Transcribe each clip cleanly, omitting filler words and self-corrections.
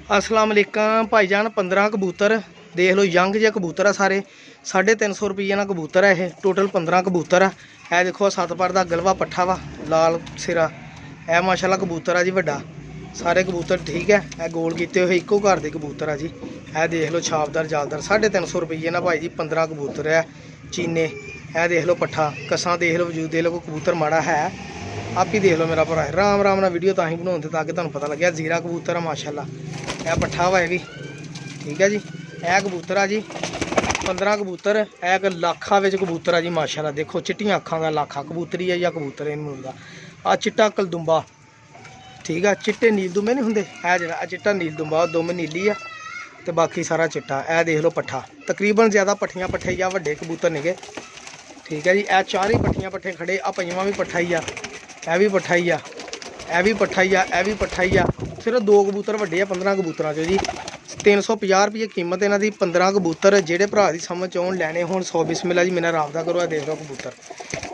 अस्सलाम वालेकुम भाईजान। 15 कबूतर देख लो, यंग जे कबूतर है सारे। 350 रुपये ना कबूतर है ये। टोटल 15 कबूतर है। यह देखो 7 पर का गलवा पट्ठा वा, लाल सिरा। यह माशाल्लाह कबूतर है जी वड्डा। सारे कबूतर ठीक है। यह गोल किए हुए इको घर के कबूतर है जी। यह देख लो छापदार जालदार। 350 रुपये ना भाई जी। 15 कबूतर है चीने। यह देख लो पट्ठा कसा देख लो, वजूद देख लो। कोई कबूतर माड़ा है आप ही देख लो मेरा भरा। राम राम ना वीडियो तां ही बनाते ताकि तुहानूं पता लगे। जीरा कबूतर है माशाल्लाह। यह पट्ठा वा भी ठीक है जी। यह कबूतर है जी 15 कबूतर। एक लाखा विच कबूतर है जी माशाल्लाह। देखो चिट्टियां अखां का लाखा कबूतरी है या कबूतर इन मिलता। आ चिट्टा कलदुंबा ठीक है। चिट्टे नील दुंबे नहीं होंगे, है जो चिट्टा नील दुंबा दुम नीली है तो बाकी सारा चिट्टा। यह देख लो पट्ठा तकरीबन ज़्यादा पट्ठियां पट्ठे या वड्डे कबूतर निगे ठीक है जी। यह 4 ही पट्ठियां पट्ठे खड़े। आ पंजवां भी पट्ठा ही आ, यह भी पट्ठा ही आ, यह भी पट्ठा ही आ, यह भी पट्ठा ही आ। सिर्फ 2 कबूतर वड्डे आ 15 कबूतरों चो जी। 350 रुपये कीमत इन्हों की। 15 कबूतर जेडे भरा की समझ आउण लैने होण 100 बिस्मिल्लाह जी मेरा राबता करो। देख लो कबूतर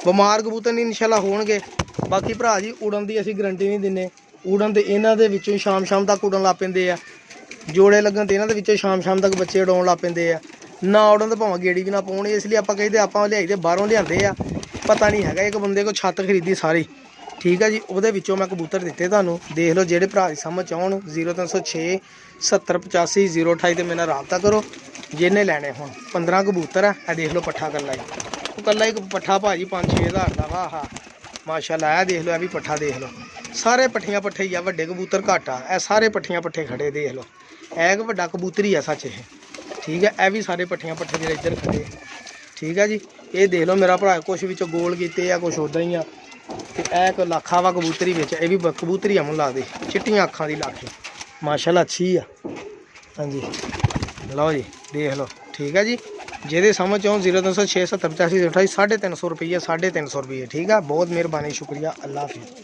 बमार कबूतर नहीं इंशाल्लाह होणगे। बाकी भरा जी उड़न की असीं गरंटी नहीं दिंदे। उड़न तो इन्हों के विचों शाम शाम तक उड़न लग पैंदे आ। जोड़े लगन तो इन्हों के विचों शाम शाम तक बच्चे उड़ाउण लग पैंदे आ। ना उड़न तो भावें गेड़ी भी ना पाउण। इसलिए आप कहते आप लियाई दे बाहरों लियाते आ। पता नहीं है एक बंदे को छत्त खरीदी सारी ठीक है जी। वो मैं कबूतर दिते तुहानूं देख लो। जेडे भरा समझ आउण 0306 70 85 028 तो मेरा राबता करो जिन्हें लैने होण। 15 कबूतर है। देख लो पट्ठा कल्ला ही, कल्ला ही पट्ठा भाजी 5-6 हज़ार का। वाह हाँ माशाल्लाह। है देख लो, यह भी पट्ठा देख लो। सारे पट्ठियां पट्ठे ही आ, वड्डे कबूतर घट आ। यह सारे पट्ठियां पट्ठे खड़े देख लो। एक वड्डा कबूतर ही है सच है ठीक है। यह भी सारे पट्ठियां पट्ठे जो इधर खड़े ठीक है जी। ये देख लो मेरा भरा कुछ विचों गोल किते आ, कुछ उदा ही आ। एक लाखा वा कबूतरी बिच। यह भी कबूतरी अमन लगती चिट्टियां अखां की लाखी माशाल्लाह अच्छी आ। हाँ जी लो जी देख लो ठीक है जी। जेदे समझ आओ 0306 70 85 028 350 रुपये 350 रुपये ठीक है। बहुत मेहरबानी शुक्रिया। अल्लाह हाफिज़।